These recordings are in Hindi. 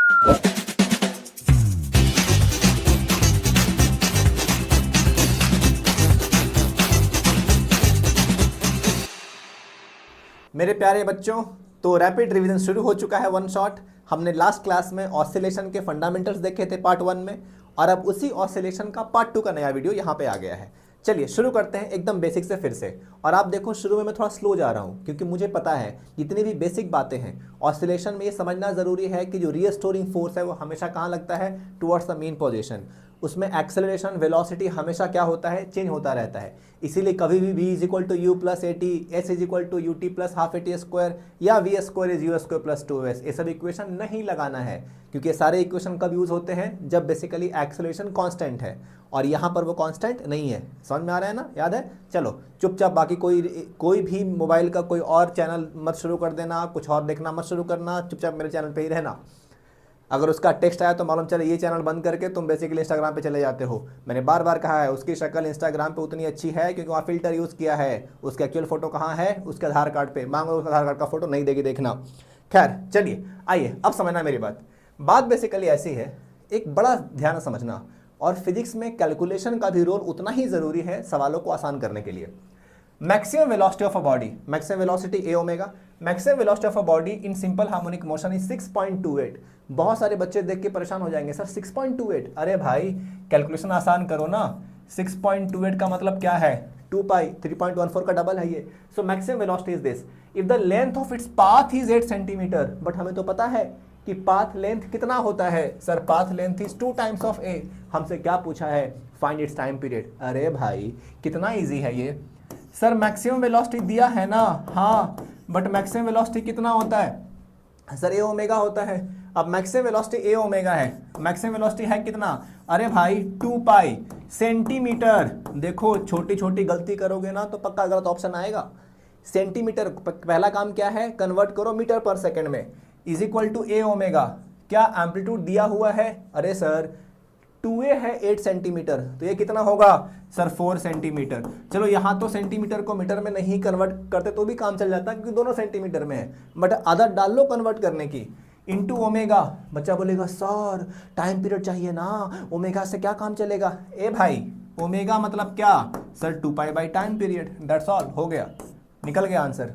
मेरे प्यारे बच्चों, तो रैपिड रिवीजन शुरू हो चुका है वन शॉट। हमने लास्ट क्लास में ऑसिलेशन के फंडामेंटल्स देखे थे पार्ट 1 में, और अब उसी ऑसिलेशन का पार्ट 2 का नया वीडियो यहाँ पे आ गया है। चलिए शुरू करते हैं एकदम बेसिक से फिर से। और आप देखो शुरू में मैं थोड़ा स्लो जा रहा हूँ क्योंकि मुझे पता है जितनी भी बेसिक बातें हैं ऑसिलेशन में ये समझना ज़रूरी है कि जो रीस्टोरिंग फोर्स है वो हमेशा कहाँ लगता है, टुवर्ड्स द मीन पोजीशन। उसमें एक्सेलरेशन वेलोसिटी हमेशा क्या होता है, चेंज होता रहता है। इसीलिए कभी भी v is equal to u plus a t, s is equal to u t plus half a t square, या v square is u square plus 2s, ये सब इक्वेशन नहीं लगाना है क्योंकि ये सारे इक्वेशन कब यूज होते हैं, जब बेसिकली एक्सेलरेशन कांस्टेंट है, और यहाँ पर वो कांस्टेंट नहीं है। समझ में आ रहा है ना, याद है? चलो चुपचाप बाकी कोई भी मोबाइल का कोई और चैनल मत शुरू कर देना, कुछ और देखना मत शुरू करना, चुपचाप मेरे चैनल पे ही रहना। अगर उसका टेक्स्ट आया तो मालूम चले ये चैनल बंद करके तुम बेसिकली इंस्टाग्राम पे चले जाते हो। मैंने बार बार कहा है उसकी शक्ल इंस्टाग्राम पे उतनी अच्छी है क्योंकि वहाँ फिल्टर यूज़ किया है। उसके एक्चुअल फोटो कहाँ है, उसके आधार कार्ड पे मांगो, उसका आधार कार्ड का फोटो नहीं देगी देखना। खैर चलिए आइए अब समझना मेरी बात बेसिकली ऐसी है, एक बड़ा ध्यान समझना, और फिजिक्स में कैलकुलेशन का भी रोल उतना ही ज़रूरी है सवालों को आसान करने के लिए। Maximum velocity of a body, maximum velocity A omega, maximum velocity of a body in simple harmonic motion is 6.28। बहुत सारे बच्चे देख के परेशान हो जाएंगे, सर 6.28, अरे भाई कैलकुलेशन आसान करो ना। 6.28 का मतलब क्या है, 2 पाई, 3.14 का डबल है ये। So maximum velocity is this if the length of its path is 8 centimetre. But हमें तो पता है कि पाथ लेंथ कितना होता है, sir path length is 2 times of a. हमसे क्या पूछा है, फाइंड इट्स टाइम पीरियड। अरे भाई कितना ईजी है ये। सर मैक्सिमम वेलोसिटी दिया है ना, हाँ, बट मैक्सिमम वेलोसिटी कितना होता है, सर ए ओमेगा होता है। अब मैक्सिमम वेलोसिटी ए ओमेगा है, मैक्सिमम वेलोसिटी है कितना, अरे भाई 2 पाई सेंटीमीटर। देखो छोटी छोटी गलती करोगे ना तो पक्का गलत ऑप्शन आएगा। सेंटीमीटर पहला काम क्या है, कन्वर्ट करो मीटर पर सेकंड में, is equal to A omega. क्या एम्पलीट्यूड दिया हुआ है, अरे सर 2a है 8 सेंटीमीटर, तो ये कितना होगा सर 4 सेंटीमीटर। चलो यहाँ तो सेंटीमीटर को मीटर में नहीं कन्वर्ट करते तो भी काम चल जाता क्योंकि दोनों सेंटीमीटर में है, बट आदत डाल लो कन्वर्ट करने की। इंटू ओमेगा, बच्चा बोलेगा सर टाइम पीरियड चाहिए ना, ओमेगा से क्या काम चलेगा। ए भाई ओमेगा मतलब क्या, sir 2 pi by time period, that's all, हो गया, निकल गया आंसर,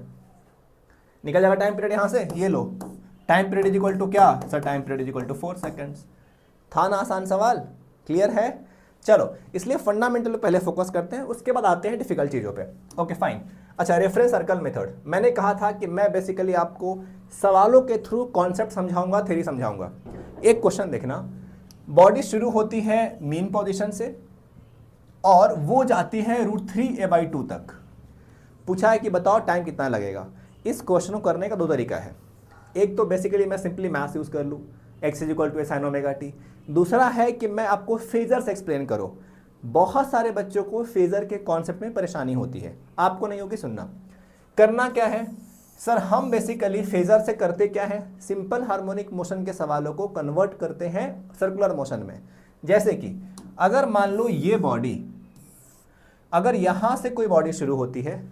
निकल जाएगा टाइम पीरियड यहाँ से। ये लो time period is equal to क्या, sir time period is equal to 4 seconds. था ना आसान सवाल, क्लियर है? चलो इसलिए फंडामेंटल पे पहले फोकस करते हैं, उसके बाद आते हैं डिफिकल्ट चीज़ों पे। Okay fine. अच्छा, रेफरेंस सर्कल मेथड, मैंने कहा था कि मैं बेसिकली आपको सवालों के थ्रू कॉन्सेप्ट समझाऊंगा, थ्योरी समझाऊंगा। एक क्वेश्चन देखना, बॉडी शुरू होती है मीन पोजीशन से और वो जाती है √3a/2 तक। पूछा है कि बताओ टाइम कितना लगेगा। इस क्वेश्चन को करने का दो तरीका है, एक तो बेसिकली मैं सिंपली मैथ्स यूज़ कर लूँ, x is equal to sin omega t. दूसरा है कि मैं आपको फेजर से एक्सप्लेन करो। बहुत सारे बच्चों को फेजर के कॉन्सेप्ट में परेशानी होती है, आपको नहीं होगी, सुनना। करना क्या है सर, हम बेसिकली फेजर से करते क्या है, सिंपल हार्मोनिक मोशन के सवालों को कन्वर्ट करते हैं सर्कुलर मोशन में। जैसे कि अगर मान लो ये बॉडी, अगर यहां से कोई बॉडी शुरू होती है,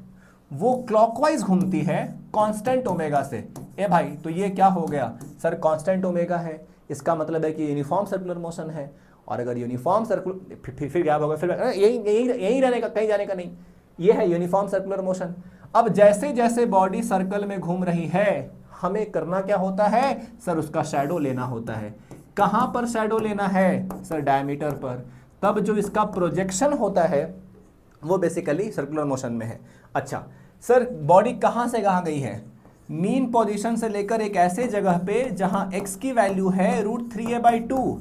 वो क्लॉकवाइज घूमती है कांस्टेंट ओमेगा से। ए भाई तो ये क्या हो गया सर, कांस्टेंट ओमेगा है, इसका मतलब है कि यूनिफॉर्म सर्कुलर मोशन है। और अगर यूनिफॉर्म सर्कुलर फिर क्या होगा, फिर यही रहने का, कहीं जाने का नहीं, ये है यूनिफॉर्म सर्कुलर मोशन। अब जैसे जैसे बॉडी सर्कल में घूम रही है, हमें करना क्या होता है सर, उसका शैडो लेना होता है। कहां पर शैडो लेना है सर, डायमीटर पर। तब जो इसका प्रोजेक्शन होता है वो बेसिकली सर्कुलर मोशन में है। अच्छा सर, बॉडी कहां से कहां गई है, मीन पोजीशन से लेकर एक ऐसे जगह पे जहां x की वैल्यू है √3a/2।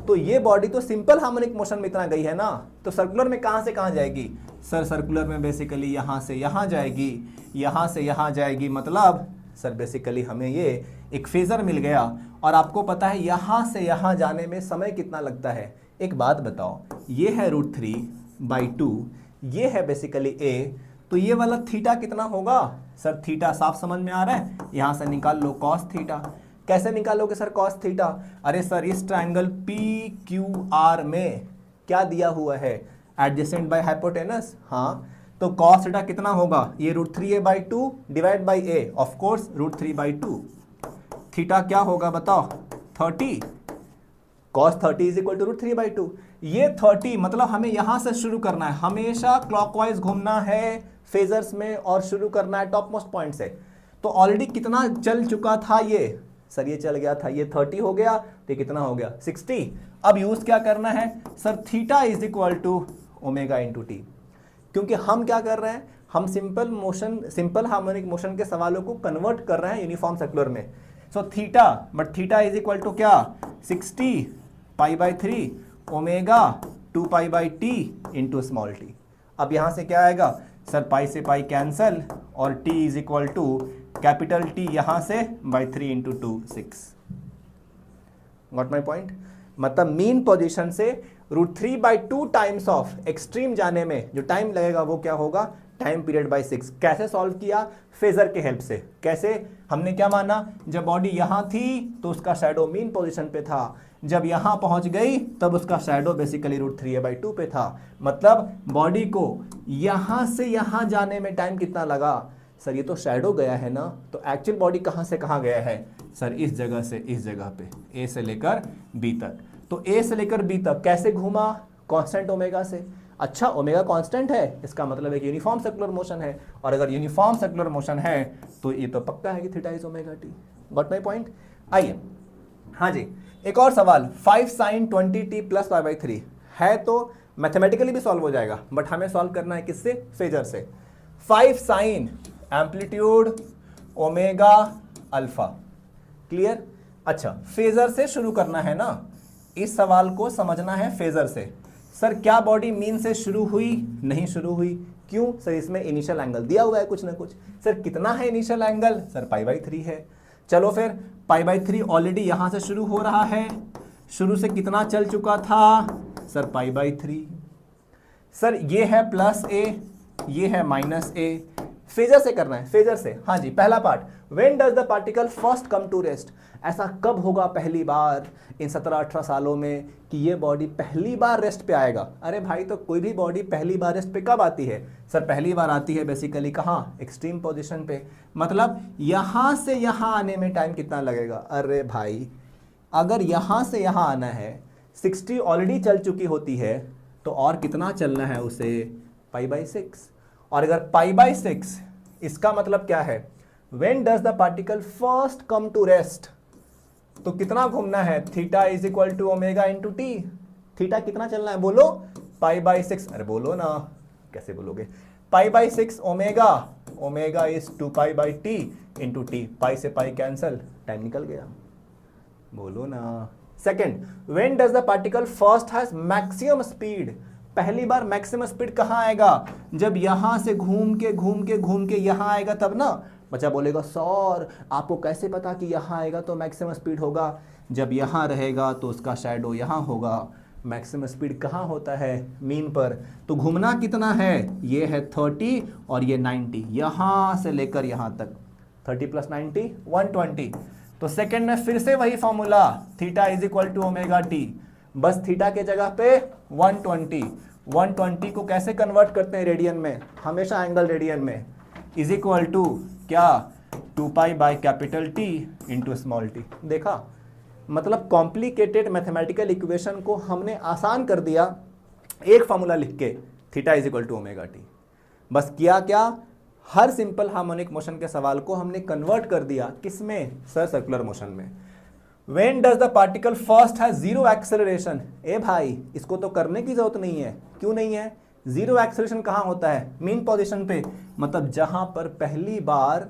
तो ये बॉडी तो सिंपल हार्मोनिक मोशन में इतना गई है ना, तो सर्कुलर में कहां से कहां जाएगी सर, सर्कुलर में बेसिकली यहां से यहां जाएगी, यहां से यहां जाएगी। मतलब सर बेसिकली हमें ये एक फेजर मिल गया। और आपको पता है यहां से यहां जाने में समय कितना लगता है। एक बात बताओ, ये है √3/2, ये है बेसिकली a, तो ये वाला थीटा कितना होगा सर, थीटा साफ समझ में आ रहा है, यहां से निकाल लो कॉस थीटा। कैसे निकालोगे सर कॉस थीटा, अरे सर इस ट्रायंगल PQR में क्या दिया हुआ है, एडजेसेंट बाय हाइपोटेनस। हाँ, तो कॉस थीटा कितना होगा, ये √3a/2 divide by a, of course √3/2। Theta क्या होगा बताओ, 30, cos 30 इज इक्वल टू √3/2। ये 30 मतलब हमें यहां से शुरू करना है, हमेशा क्लॉकवाइज घूमना है फेजर्स में और शुरू करना है टॉप मोस्ट पॉइंट से। तो ऑलरेडी कितना चल चुका था ये, सर ये चल गया था, ये 30 हो गया, तो कितना हो गया 60। अब यूज क्या करना है sir, theta is equal to omega into t. क्योंकि हम क्या कर रहे हैं, हम सिंपल हार्मोनिक मोशन के सवालों को कन्वर्ट कर रहे हैं यूनिफॉर्म सर्कुलर में। So theta, but theta is equal to क्या, 60 π/3 omega 2π/t into small T. अब यहां से क्या आएगा सर, पाई से पाई कैंसल और t is equal to capital T यहां से /3 इंटू 2 6। Got my point. मतलब मीन पोजीशन से √3/2 टाइम्स ऑफ एक्सट्रीम जाने में जो टाइम लगेगा वो क्या होगा, टाइम पीरियड बाय 6। कैसे सॉल्व किया, फेजर के हेल्प से। कैसे, हमने क्या माना, जब बॉडी यहां थी तो उसका शैडो मीन पोजीशन पे था, जब यहां पहुंच गई तब उसका शैडो बेसिकली √3/2 पे था। मतलब बॉडी को यहां से यहां जाने में टाइम कितना लगा, सर ये तो शैडो गया है ना, तो एक्चुअल बॉडी कहां से कहां गया है सर, इस जगह से इस जगह पे, ए से लेकर बी तक। तो ए से लेकर बी तक कैसे घूमा, कांस्टेंट ओमेगा से। अच्छा ओमेगा कांस्टेंट है, इसका मतलब है कि यूनिफॉर्म सर्कुलर मोशन है, और अगर यूनिफॉर्म सर्कुलर मोशन है तो ये तो पक्का है कि theta is omega T. Got my point. आइए, हाँ जी, एक और सवाल, 5 sin 20t प्लस π/3 है तो मैथमेटिकली भी सॉल्व हो जाएगा, बट हमें सॉल्व करना है किससे, फेजर से। 5 sin amplitude omega alpha, clear. अच्छा, फेजर से शुरू करना है ना, इस सवाल को समझना है फेजर से। सर क्या बॉडी मीन से शुरू हुई, नहीं शुरू हुई, क्यों सर, इसमें इनिशियल एंगल दिया हुआ है कुछ ना कुछ। सर कितना है इनिशियल एंगल, सर π/3 है। चलो फिर π/3 ऑलरेडी यहां से शुरू हो रहा है, शुरू से कितना चल चुका था सर π/3। सर ये है प्लस ए, ये है माइनस ए। फेजर से करना है, फेजर से। हाँ जी, पहला part, when does the particle first come to rest. ऐसा कब होगा पहली बार इन 17-18 सालों में कि ये बॉडी पहली बार रेस्ट पे आएगा। अरे भाई, तो कोई भी बॉडी पहली बार रेस्ट पे कब आती है सर, पहली बार आती है बेसिकली कहाँ, एक्सट्रीम पोजीशन पे। मतलब यहां से यहां आने में टाइम कितना लगेगा। अरे भाई, अगर यहां से यहां आना है, 60 ऑलरेडी चल चुकी होती है, तो और कितना चलना है उसे, π/6। और अगर π/6, इसका मतलब क्या है, when does the particle first come to rest, तो कितना घूमना है, theta is equal to omega into t. थीटा कितना चलना है बोलो, π/6। अरे बोलो ना, कैसे बोलोगे, π/6 omega, omega is 2π/t into t, pi से पाई कैंसल, टाइम निकल गया, बोलो ना। Second, when does the particle first has maximum speed. पहली बार मैक्सिमम स्पीड कहां आएगा, जब यहां से घूम के यहां आएगा तब ना। बच्चा बोलेगा सर आपको कैसे पता कि यहां आएगा तो मैक्सिमम स्पीड होगा, जब यहां रहेगा तो उसका शैडो यहां होगा। मैक्सिमम स्पीड कहां होता है, मीन पर। तो घूमना कितना है, ये है 30 और ये 90, यहां से लेकर यहां तक, 30 + 90 120। तो सेकंड में फिर से वही formula, theta is equal to omega t, बस थीटा के जगह पे 120 को कैसे कन्वर्ट करते हैं रेडियन में, हमेशा एंगल रेडियन में, इज इक्वल टू क्या, 2π/T इंटू स्मॉल टी। देखा, मतलब कॉम्प्लिकेटेड मैथमेटिकल इक्वेशन को हमने आसान कर दिया एक फॉर्मूला लिख के, theta is equal to omega t. बस किया क्या, हर सिंपल हार्मोनिक मोशन के सवाल को हमने कन्वर्ट कर दिया किसमें सर, सर्कुलर मोशन में। When does the particle first has zero acceleration? ए भाई, इसको तो करने की जरूरत नहीं है। क्यों नहीं है, जीरो एक्सेलरेशन कहां होता है, मीन पोजीशन पे। मतलब जहां पर पहली बार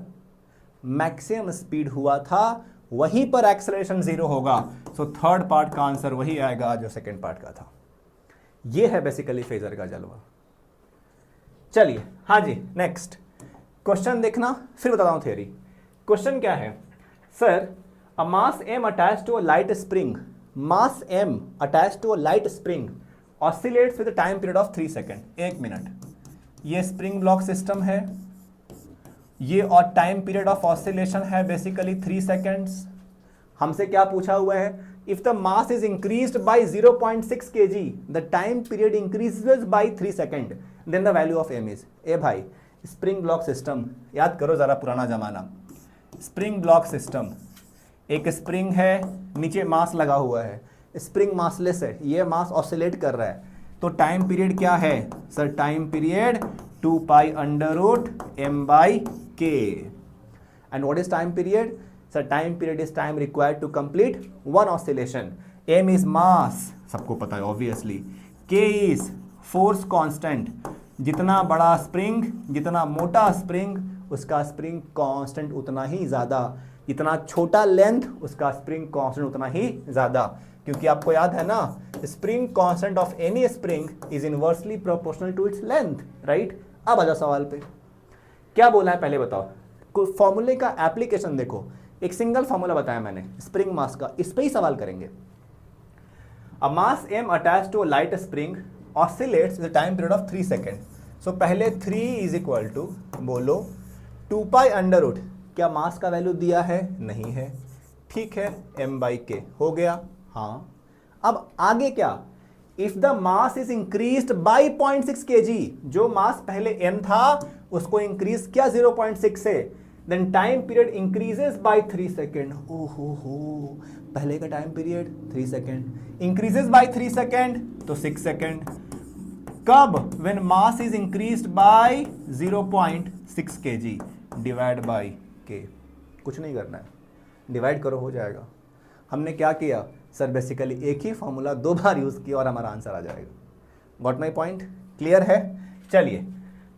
मैक्सिमम स्पीड हुआ था वहीं पर एक्सेलरेशन जीरो होगा। सो थर्ड पार्ट का आंसर वही आएगा जो सेकंड पार्ट का था। ये है बेसिकली फेजर का जलवा। चलिए, हाँ जी, नेक्स्ट क्वेश्चन देखना, फिर बताता हूं थियरी। क्वेश्चन क्या है sir, a mass m attached to a light spring, mass m attached to a light spring oscillates with a time period of 3 second, 1 minute. ये स्प्रिंग ब्लॉक सिस्टम है, ये और टाइम पीरियड ऑफ ऑसिलेशन है बेसिकली 3 सेकेंड्स। हमसे क्या पूछा हुआ है, if the mass is increased by 0.6 kg the time period increases by 3 second, then the value of m is. ए भाई, स्प्रिंग ब्लॉक सिस्टम याद करो जरा, पुराना जमाना, स्प्रिंग ब्लॉक सिस्टम, एक स्प्रिंग है, नीचे मास लगा हुआ है, स्प्रिंग मासलेस है, ये मास ऑसिलेट कर रहा है, तो टाइम पीरियड क्या है sir? Time period 2 pi under root m by k. And what is time period sir? Time period is time required to complete one oscillation. m is mass, सबको पता है obviously. k is force constant, जितना बड़ा स्प्रिंग, जितना मोटा स्प्रिंग, उसका स्प्रिंग कांस्टेंट उतना ही ज़्यादा, जितना छोटा लेंथ उसका स्प्रिंग कांस्टेंट उतना ही ज़्यादा, क्योंकि आपको याद है ना, spring constant of any spring is inversely proportional to its length, right. अब आ जाओ सवाल पे, क्या बोला है पहले बताओ। फॉर्मूले का एप्लीकेशन देखो, एक सिंगल फॉर्मूला बताया मैंने स्प्रिंग मास का, इस पे ही सवाल करेंगे। A mass m attached to a light spring oscillates with time period of 3 second. So पहले 3 इज इक्वल टू बोलो 2 पाई अंडर रूट, क्या मास का वैल्यू दिया है? नहीं है, ठीक है, m बाई के हो गया। हाँ, अब आगे क्या? If the mass is increased by 0.6 kg, जो मास पहले m था उसको इंक्रीज किया 0.6 से, then time period increases by 3 second. ओहो हो, पहले का time period 3 second, increases by 3 second तो 6 सेकेंड। कब? When mass is increased by 0.6 kg divide by k. कुछ नहीं करना है, डिवाइड करो हो जाएगा। हमने क्या किया सर? बेसिकली एक ही फॉर्मूला 2 बार यूज किया और हमारा आंसर आ जाएगा। Got my point? क्लियर है? चलिए,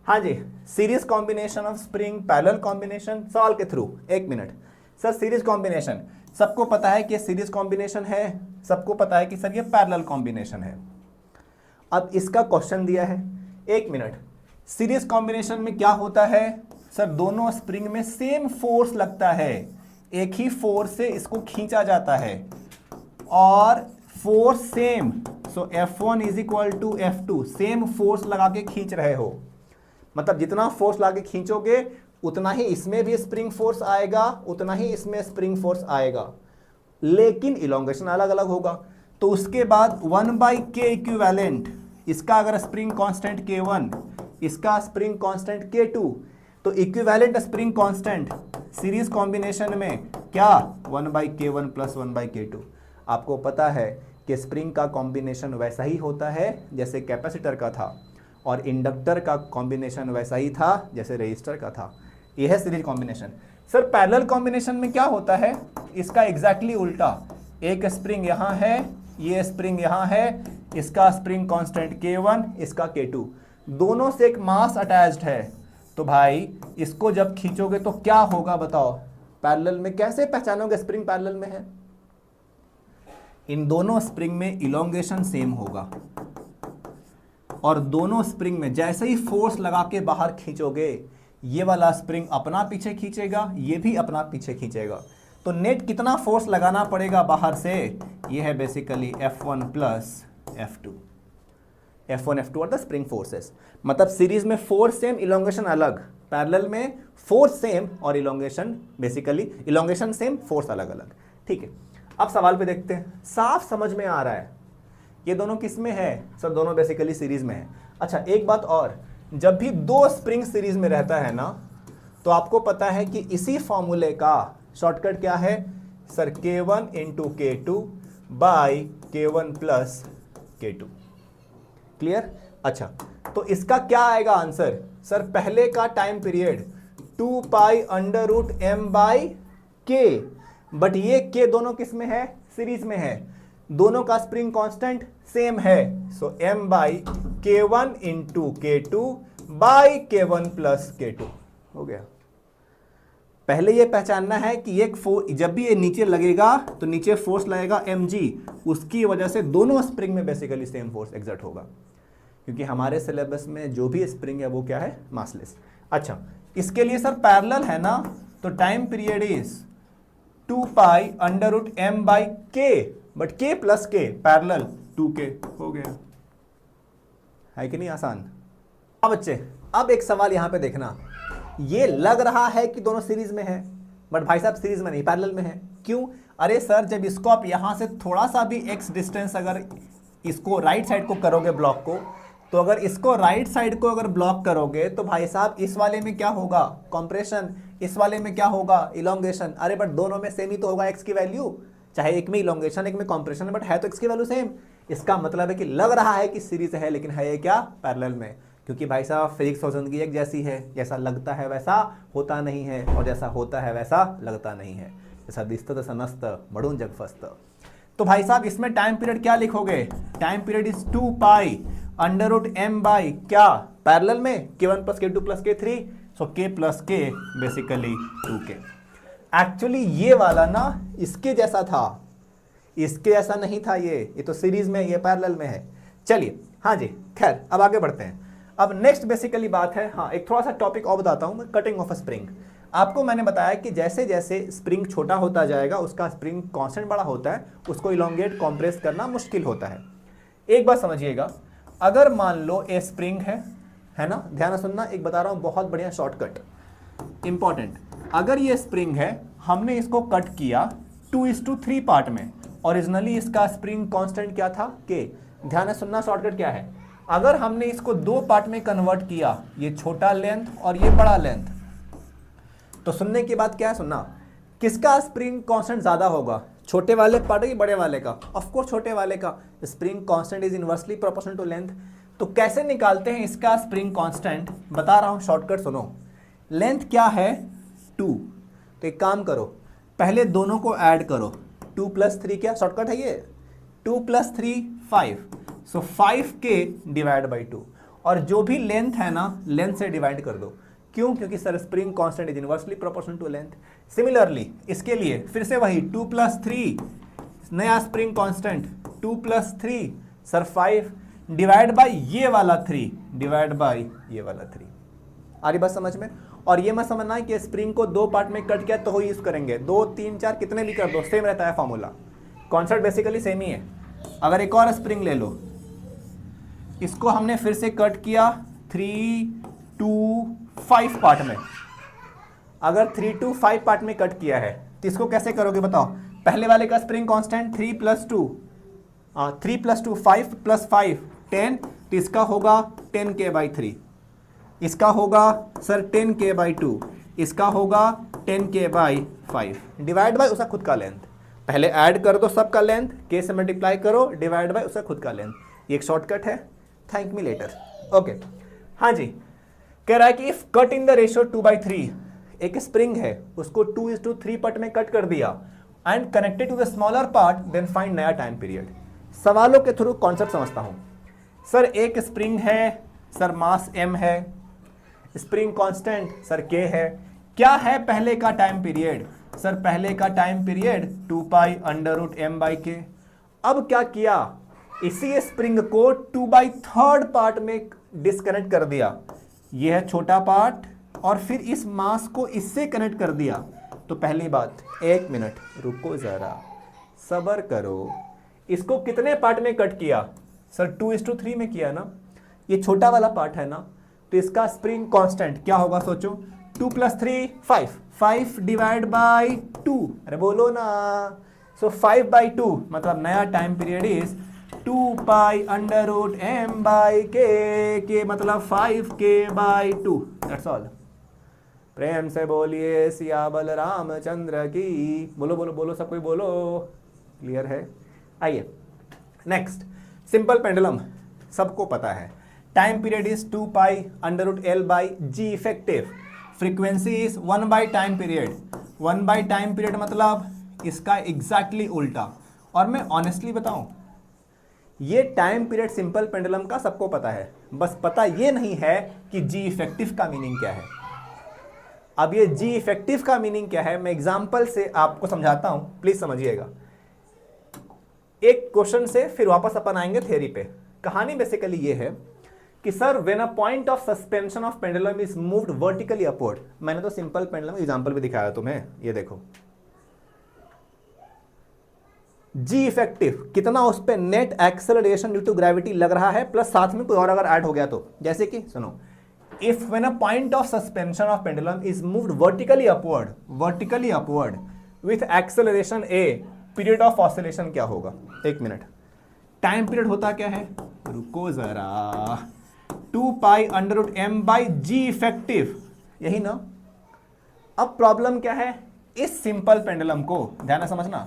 हाँ जी, series combination of spring parallel combination solve के थ्रू। 1 मिनट सर, सीरीज कॉम्बिनेशन सबको पता है कि सीरीज कॉम्बिनेशन है, सबको पता है कि सर ये पैरेलल कॉम्बिनेशन है। अब इसका क्वेश्चन दिया है, 1 मिनट, सीरीज कॉम्बिनेशन में क्या होता है सर? दोनों स्प्रिंग में सेम फोर्स लगता है, एक ही फोर्स से इसको खींचा जाता है और force same, so F1 is equal to F2, same force लगा के खींच रहे हो, मतलब जितना फोर्स लगा के खींचोगे उतना ही इसमें भी स्प्रिंग फोर्स आएगा, उतना ही इसमें स्प्रिंग फोर्स आएगा, लेकिन इलोंगेशन अलग अलग होगा। तो उसके बाद 1 बाई के इक्विवेलेंट, इसका अगर स्प्रिंग कांस्टेंट K1, इसका स्प्रिंग कांस्टेंट K2, तो equivalent spring constant series combination में क्या? 1 by K1 plus 1 by K2। आपको पता है कि स्प्रिंग का कॉम्बिनेशन वैसा ही होता है जैसे कैपेसिटर का था, और इंडक्टर का कॉम्बिनेशन वैसा ही था जैसे रेजिस्टर का था। यह है series combination. Sir parallel combination में क्या होता है? इसका एग्जैक्टली उल्टा, एक स्प्रिंग यहाँ है, ये स्प्रिंग यहाँ है, इसका स्प्रिंग कांस्टेंट K1, इसका K2, दोनों से एक मास अटैच्ड है, तो भाई इसको जब खींचोगे तो क्या होगा बताओ? पैरेलल में कैसे पहचानोगे स्प्रिंग पैरेलल में है? इन दोनों स्प्रिंग में इलोंगेशन सेम होगा, और दोनों स्प्रिंग में जैसे ही फोर्स लगा के बाहर खींचोगे, ये वाला स्प्रिंग अपना पीछे खींचेगा, ये भी अपना पीछे खींचेगा, तो नेट कितना फोर्स लगाना पड़ेगा बाहर से? ये है basically F1 plus F2। F1 F2 are the spring forces. मतलब सीरीज में फोर्स सेम, इलोंगेशन अलग, पैरेलल में फोर्स सेम और elongation, basically elongation same, force अलग अलग। ठीक है, अब सवाल पे देखते हैं, साफ समझ में आ रहा है ये दोनों किस में है सर? दोनों बेसिकली सीरीज में है। अच्छा, एक बात और, जब भी 2 स्प्रिंग सीरीज में रहता है ना, तो आपको पता है कि इसी फॉर्मूले का शॉर्टकट क्या है sir? K1 into K2 by K1 plus K2। Clear? अच्छा, तो इसका क्या आएगा आंसर सर? पहले का time period 2 pi under root m by k, but ये के दोनों किस में है? सीरीज में है, दोनों का स्प्रिंग कांस्टेंट सेम है, सो m by K1 into K2 by K1 plus K2 हो गया। पहले ये पहचानना है कि ये जब भी ये नीचे लगेगा तो नीचे फोर्स लगेगा mg, उसकी वजह से दोनों स्प्रिंग में बेसिकली सेम फोर्स एग्जर्ट होगा, क्योंकि हमारे सिलेबस में जो भी स्प्रिंग है वो क्या है? मासलेस। अच्छा, इसके लिए सर पैरेलल है ना, तो time period is 2 pi under root m by k, but k plus k, parallel 2k हो गया। है कि नहीं आसान? अब बच्चे, अब एक सवाल यहां पे देखना, ये लग रहा है कि दोनों सीरीज में है, बट भाई साहब सीरीज में नहीं, पैरेलल में है। क्यों? अरे सर, जब इसको आप यहां से थोड़ा सा भी x डिस्टेंस, अगर इसको राइट साइड को करोगे ब्लॉक को, तो अगर इसको राइट साइड को अगर ब्लॉक करोगे तो भाई साहब इस वाले में क्या होगा? कंप्रेशन, इस वाले में क्या होगा, इलोंगेशन। अरे बट दोनों में सेम ही तो होगा एक्स की वैल्यू, चाहे एक में इलोंगेशन एक में कॉम्प्रेशन, बट है तो एक्स की वैल्यू सेम। इसका मतलब है कि लग रहा है कि सीरीज है, लेकिन है ये क्या, पैरेलल में। क्योंकि भाई साहब फिजिक्स और जिंदगी एक जैसी है, जैसा लगता है वैसा होता नहीं है, और जैसा होता है वैसा लगता नहीं है। जैसा दिसत तसा नसत, मडून जग फस्त। तो भाई साहब इसमें टाइम पीरियड क्या लिखोगे, time period is 2 pi under root m by क्या, पैरेलल में k1 plus k2 plus k3, so k plus k basically 2k। Actually ये वाला ना इसके जैसा था, इसके जैसा नहीं था, ये तो सीरीज में, ये पैरेलल में है। चलिए हाँ जी, खैर अब आगे बढ़ते हैं। अब नेक्स्ट बेसिकली बात है, हाँ एक थोड़ा सा टॉपिक और बताता हूँ मैं, कटिंग ऑफ अ स्प्रिंग। आपको मैंने बताया कि जैसे जैसे स्प्रिंग छोटा होता जाएगा, उसका स्प्रिंग कांस्टेंट बड़ा होता है, उसको इलोंगेट कॉम्प्रेस करना मुश्किल होता है। एक बात समझिएगा, अगर मान लो ए स्प्रिंग है ना, ध्यान से सुनना, एक बता रहा हूँ बहुत बढ़िया शॉर्टकट, इंपॉर्टेंट। अगर ये स्प्रिंग है, हमने इसको कट किया 2:3 पार्ट में, ओरिजिनली इसका स्प्रिंग कांस्टेंट क्या था, के। ध्यान से सुनना, शॉर्टकट क्या है, अगर हमने इसको 2 पार्ट में कन्वर्ट किया, ये छोटा लेंथ और ये बड़ा लेंथ, तो सुनने की बात क्या है, सुनना, किसका स्प्रिंग कांस्टेंट ज्यादा होगा, छोटे वाले पार्ट की बड़े वाले का, ऑफ कोर्स छोटे वाले का। Spring constant is inversely proportional to length. तो कैसे निकालते हैं इसका स्प्रिंग कांस्टेंट, बता रहा हूं शॉर्टकट सुनो। लेंथ क्या है 2, तो एक काम करो, पहले दोनों को ऐड करो, 2 + 3 क्या, शॉर्टकट है ये, 2 + 3 5, सो 5k डिवाइड बाई 2, और जो भी लेंथ है ना, लेंथ से डिवाइड कर दो। क्यों, क्योंकि sir spring constant is inversely proportional to length. Similarly इसके लिए फिर से वही 2 + 3, नया spring constant 2 + 3 sir 5 divide by ये वाला 3 डिवाइड बाई ये वाला 3। आ रही बात समझ में। और ये मत समझना है कि स्प्रिंग को 2 पार्ट में कट किया तो वो यूज करेंगे, 2 3 4 कितने भी कर दो, सेम रहता है फॉर्मूला, कॉन्सेप्ट बेसिकली सेम ही है। अगर एक और स्प्रिंग ले लो, इसको हमने फिर से कट किया 3 2 5 पार्ट में, अगर 3 2 5 पार्ट में कट किया है तो इसको कैसे करोगे बताओ। पहले वाले का स्प्रिंग कांस्टेंट 3 + 2 5 + 5 10, तो इसका होगा 10k/3, इसका होगा सर 10k/2, इसका होगा 10k/5 डिवाइड बाय उसका खुद का लेंथ। पहले ऐड कर दो सबका लेंथ, k से मल्टीप्लाई करो, डिवाइड बाय उसका खुद का लेंथ। ये एक शॉर्टकट है, थैंक मी लेटर। ओके हाँ जी, कह रहा है कि if cut in the ratio 2/3, एक स्प्रिंग है उसको 2:3 पार्ट में कट कर दिया and connected to the smaller part, then find नया टाइम पीरियड। सवालों के थ्रू कॉन्सेप्ट समझता हूं। सर एक स्प्रिंग है, सर मास m है, स्प्रिंग कांस्टेंट सर k है, क्या है पहले का टाइम पीरियड, सर पहले का time period 2 pi under root m/k। अब क्या किया, इसी स्प्रिंग को 2/3 पार्ट में डिस्कनेक्ट कर दिया, यह है छोटा पार्ट, और फिर इस मास को इससे कनेक्ट कर दिया। तो पहली बात, 1 मिनट रुको जरा, सब्र करो, इसको कितने पार्ट में कट किया, सर 2:3 में किया ना, ये छोटा वाला पार्ट है ना, तो इसका स्प्रिंग कांस्टेंट क्या होगा सोचो, 2 + 3 5 डिवाइड बाई 2, अरे बोलो ना, सो 5/2 मतलब नया time period is 2 pi under root m/k, के मतलब 5k/2, दैट्स ऑल। प्रेम से बोलिए सिया बलरामचंद्र की, बोलो बोलो बोलो, सब कोई बोलो, क्लियर है। आइए नेक्स्ट, सिंपल पेंडुलम सबको पता है, time period is 2 pi under root l/g effective, frequency is 1 time period. 1 time period मतलब इसका एग्जैक्टली उल्टा। और मैं ऑनेस्टली बताऊं, ये टाइम पीरियड सिंपल पेंडुलम का सबको पता है, बस पता ये नहीं है कि जी इफेक्टिव का मीनिंग क्या है। अब ये जी इफेक्टिव का मीनिंग क्या है, मैं एग्जांपल से आपको समझाता हूं, प्लीज समझिएगा। एक क्वेश्चन से फिर वापस अपन आएंगे थ्योरी पे। कहानी बेसिकली ये है कि sir when a point of suspension of pendulum is moved vertically upward, मैंने तो सिंपल पेंडुलम एग्जांपल भी दिखाया तुम्हें, ये देखो जी इफेक्टिव कितना उस पे net acceleration due to gravity लग रहा है, प्लस साथ में कोई और अगर ऐड हो गया तो, जैसे कि सुनो, if when a point of suspension of pendulum is moved vertically upward with acceleration a, period of oscillation क्या होगा, 1 मिनट, टाइम पीरियड होता क्या है, रुको जरा, 2 pi under root m/g effective, यही ना। अब प्रॉब्लम क्या है, इस सिंपल पेंडुलम को ध्यान से समझना,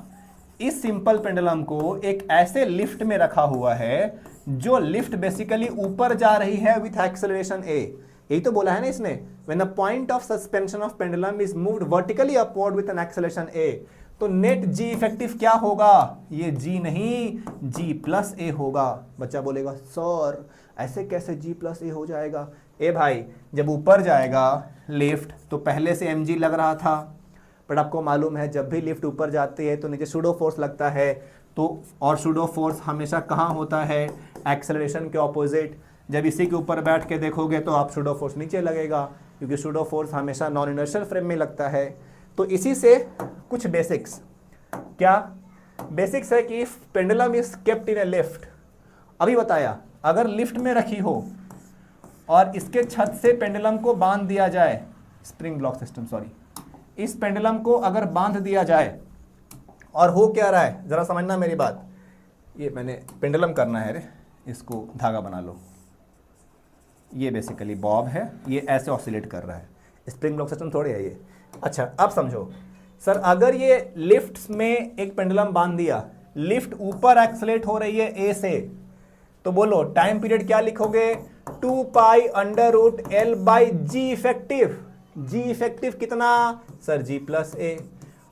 इस सिंपल पेंडुलम को एक ऐसे लिफ्ट में रखा हुआ है जो लिफ्ट बेसिकली ऊपर जा रही है विथ एक्सेलरेशन a। यही तो बोला है ना इसने, when the point of suspension of pendulum is moved vertically upward with an acceleration a, तो नेट g इफेक्टिव क्या होगा, ये g नहीं g प्लस a होगा। बच्चा बोलेगा सर ऐसे कैसे g प्लस a हो जाएगा। ए भाई, जब ऊपर जाएगा लिफ्ट तो पहले से mg लग रहा था, बट आपको मालूम है जब भी लिफ्ट ऊपर जाती है तो नीचे सूडो फोर्स लगता है, तो और सूडो फोर्स हमेशा कहाँ होता है, एक्सेलरेशन के ऑपोजिट। जब इसी के ऊपर बैठ के देखोगे तो आप सूडो फोर्स नीचे लगेगा, क्योंकि सूडो फोर्स हमेशा नॉन इनर्शियल फ्रेम में लगता है। तो इसी से कुछ बेसिक्स, क्या बेसिक्स है कि pendulum is kept in A lift, अभी बताया, अगर लिफ्ट में रखी हो और इसके छत से पेंडुलम को बांध दिया जाए, स्प्रिंग ब्लॉक सिस्टम सॉरी, इस पेंडुलम को अगर बांध दिया जाए, और हो क्या रहा है जरा समझना मेरी बात, ये मैंने पेंडुलम करना है रे, इसको धागा बना लो, ये बेसिकली बॉब है, ये ऐसे ऑसिलेट कर रहा है, स्प्रिंग ब्लॉक सिस्टम थोड़ी है ये। अच्छा अब समझो सर, अगर ये लिफ्ट में एक पेंडुलम बांध दिया, लिफ्ट ऊपर एक्सेलेट हो रही है ए से, तो बोलो टाइम पीरियड क्या लिखोगे, 2 pi under root L by g effective. G effective कितना सर, जी प्लस ए।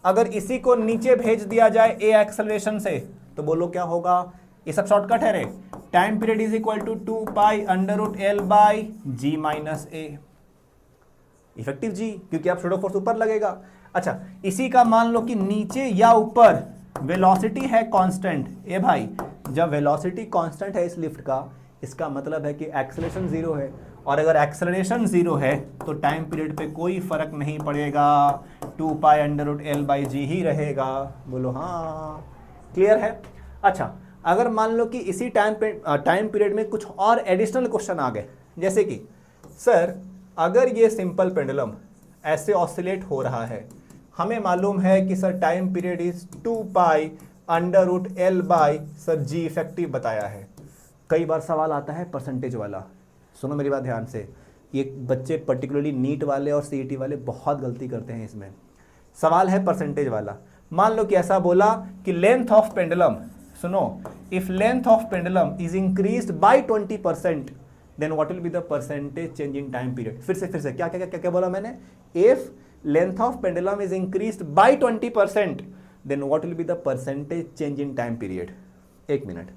अगर इसी को नीचे भेज दिया जाए ए एक्सेलरेशन से, तो बोलो क्या होगा, ये सब शॉर्टकट है रे, time period is equal to 2 pi under root L by g minus a, effective g, क्योंकि आप सूडो फोर्स ऊपर लगेगा। अच्छा इसी का मान लो कि नीचे या ऊपर वेलोसिटी है कांस्टेंट। ए भाई, जब वेलोसिटी कांस्टेंट है इस लिफ्ट का, इसका मतलब है कि एक्सेलरेशन जीरो है, और अगर एक्सेलरेशन जीरो है तो टाइम पीरियड पे कोई फर्क नहीं पड़ेगा, 2 pi under root L by g ही रहेगा। बोलो हाँ, क्लियर है। अच्छा अगर मान लो कि इसी टाइम पीरियड में कुछ और एडिशनल क्वेश्चन आ गए, जैसे कि सर अगर ये सिंपल पेंडुलम ऐसे ऑसिलेट हो रहा है, हमें मालूम है कि sir time period is 2 pi under root L by sir g effective बताया है। कई बार सवाल आता है परसेंटेज वाला, सुनो मेरी बात ध्यान से, ये बच्चे पर्टिकुलरली नीट वाले और सीईटी वाले बहुत गलती करते हैं इसमें। सवाल है परसेंटेज वाला, मान लो कि ऐसा बोला कि लेंथ ऑफ पेंडुलम, सुनो, if length of pendulum is increased by 20% then what will be the percentage change in time period. फिर से क्या क्या क्या क्या बोला मैंने, if length of pendulum is increased by 20% then what will be the percentage change in time period. एक मिनट,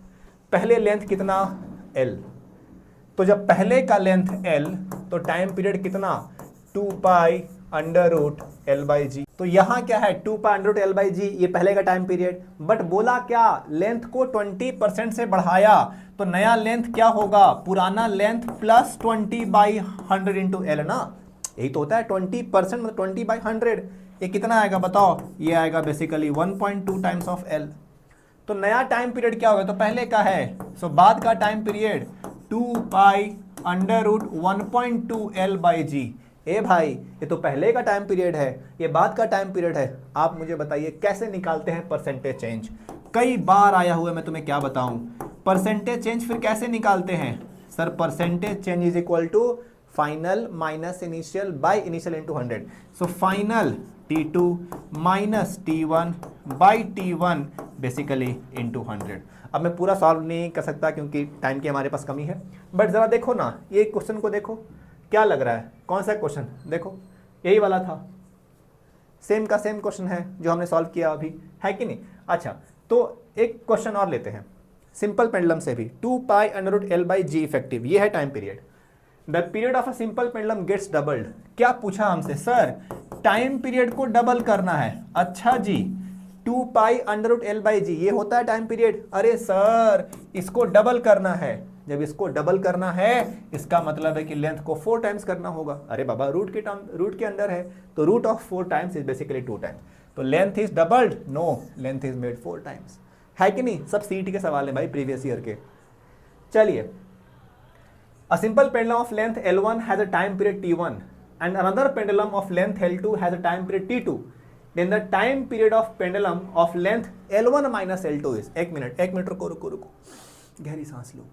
पहले लेंथ कितना L, तो जब पहले का लेंथ L तो टाइम पीरियड कितना 2 pi under root L by g. तो यहां क्या है 2 pi under root L by g, ये पहले का टाइम पीरियड, बट बोला क्या, लेंथ को 20% से बढ़ाया, तो नया लेंथ क्या होगा, पुराना length plus 20 by 100 into L ना, यही तो होता है 20% मतलब 20 बाई 100। ये कितना आएगा बताओ, ये आएगा बेसिकली 1.2 टाइम्स ऑफ एल। तो नया टाइम पीरियड क्या होगा, तो पहले का है, सो बाद का time period 2 pi under root 1.2 l by g. ए भाई, ये तो पहले का टाइम पीरियड है, ये बाद का टाइम पीरियड है। आप मुझे बताइए कैसे निकालते हैं परसेंटेज चेंज। कई बार आया हुआ है, मैं तुम्हें क्या बताऊं, परसेंटेज चेंज फिर कैसे निकालते हैं sir, percentage change is equal to final minus initial by initial into 100। So final T2 minus T1 by T1 basically into 100। अब मैं पूरा सॉल्व नहीं कर सकता क्योंकि टाइम की हमारे पास कमी है, बट जरा देखो ना, ये क्वेश्चन को देखो, क्या लग रहा है, कौन सा क्वेश्चन, देखो यही वाला था, सेम का सेम क्वेश्चन है जो हमने सॉल्व किया अभी, है कि नहीं। अच्छा तो एक क्वेश्चन और लेते हैं सिंपल पेंडुलम से भी, 2 pi under root L by g effective, ये है time period. The period of a simple pendulum gets doubled. क्या पूछा हमसे, सर टाइम पीरियड को डबल करना है। अच्छा जी, 2 pi under root L by g ये होता है टाइम पीरियड। अरे सर इसको डबल करना है, जब इसको डबल करना है इसका मतलब है कि लेंथ को 4 टाइम्स करना होगा। अरे बाबा रूट के अंदर है, तो root of 4 times is basically 2 times. तो length is doubled, no length is made 4 times, है कि नहीं। सब सीईटी के सवाल हैं भाई, प्रीवियस ईयर के। चलिए, a simple pendulum of length L1 has a time period T1 and another pendulum of length L2 has a time period T2, then the time period of pendulum of length L1 minus L2 is। एक मिनट रुको, गहरी सांस लो,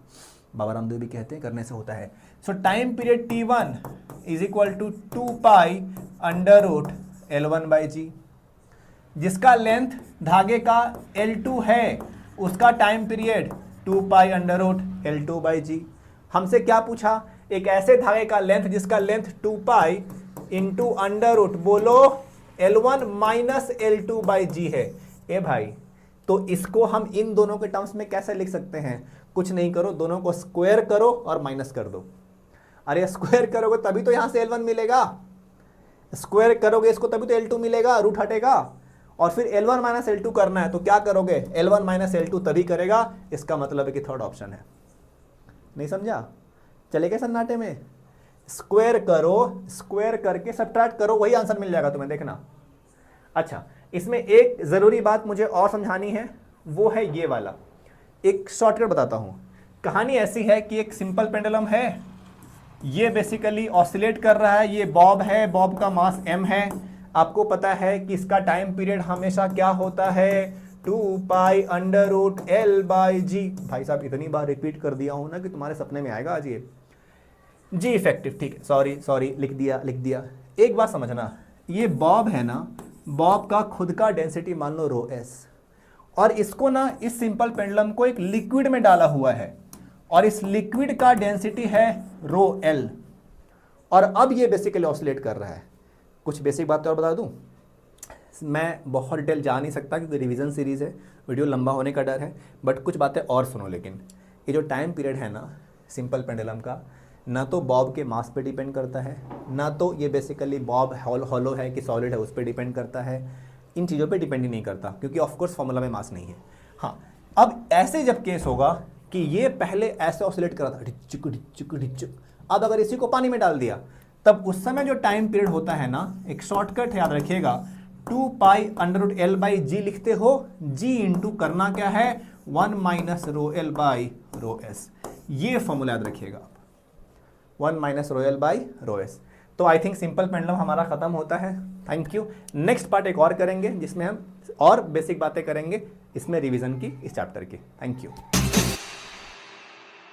बाबा रामदेव भी कहते हैं करने से होता है। So time period T1 is equal to 2 pi under root L1 by g. जिसका लेंथ धागे का L2 है उसका time period 2 pi under root L2 by g. हमसे क्या पूछा, एक ऐसे धागे का लेंथ जिसका length 2 pi into under root बोलो L1 माइनस L2 बाई जी है। ए भाई, तो इसको हम इन दोनों के टर्म्स में कैसे लिख सकते हैं? कुछ नहीं करो, दोनों को स्क्वायर करो और माइनस कर दो। अरे स्क्वायर करोगे तभी तो यहां से L1 मिलेगा, स्क्वायर करोगे इसको तभी तो L2 मिलेगा, रूट हटेगा। और फिर L1 माइनस L2 करना है तो क्या करोगे, L1 माइनस L2 तभी करेगा। इसका मतलब है कि थर्ड ऑप्शन है। नहीं समझा? चलेगा सन्नाटे में? स्क्वायर करो, स्क्वायर करके सब्ट्रैक्ट करो, वही आंसर मिल जाएगा तुम्हें, देखना। अच्छा, इसमें एक जरूरी बात मुझे और समझानी है, वो है ये वाला। एक शॉर्टकट बताता हूं। कहानी ऐसी है कि एक सिंपल पेंडुलम है, ये बेसिकली ऑसिलेट कर रहा है, ये बॉब है, बॉब का मास m है। आपको पता है कि इसका टाइम पीरियड हमेशा क्या होता है, 2 pi under root L by g. भाई साहब इतनी बार रिपीट कर दिया हूं ना कि तुम्हारे सपने में आएगा आज ये जी इफेक्टिव। ठीक है, सॉरी लिख दिया। एक बात समझना, ये बॉब है ना, बॉब का खुद का डेंसिटी मान लो रो एस, और इसको ना इस सिंपल पेंडुलम को एक लिक्विड में डाला हुआ है और इस लिक्विड का डेंसिटी है रो एल, और अब ये बेसिकली ऑसिलेट कर रहा है। कुछ बेसिक बातें और बता दूं, मैं बहुत डिटेल जा नहीं सकता क्योंकि रिवीजन सीरीज है, वीडियो लंबा होने का डर है, बट कुछ बातें और सुनो। लेकिन ये जो टाइम पीरियड है ना सिंपल पेंडुलम का, ना तो बॉब के मास पे डिपेंड करता है, ना तो ये बेसिकली बॉब हॉलो है कि सॉलिड है उस पर डिपेंड करता है। इन चीज़ों पे डिपेंड ही नहीं करता क्योंकि ऑफकोर्स फॉर्मूला में मास नहीं है। हाँ, अब ऐसे जब केस होगा कि ये पहले ऐसे ऑसिलेट कर रहा था ढिचक ढिचक ढिचक, अब अगर इसी को पानी में डाल दिया तब उस समय जो टाइम पीरियड होता है ना, एक शॉर्टकट है याद रखिएगा, 2 pi under root L by g लिखते हो, जी इंटू करना क्या है 1 minus rho l by rho s. ये फॉर्मूला याद रखिएगा, 1 minus rho l by rho s. तो आई थिंक सिंपल पेंडुलम हमारा खत्म होता है। Thank you. नेक्स्ट पार्ट एक और करेंगे जिसमें हम और बेसिक बातें करेंगे इसमें रिवीजन की, इस चैप्टर की। Thank you.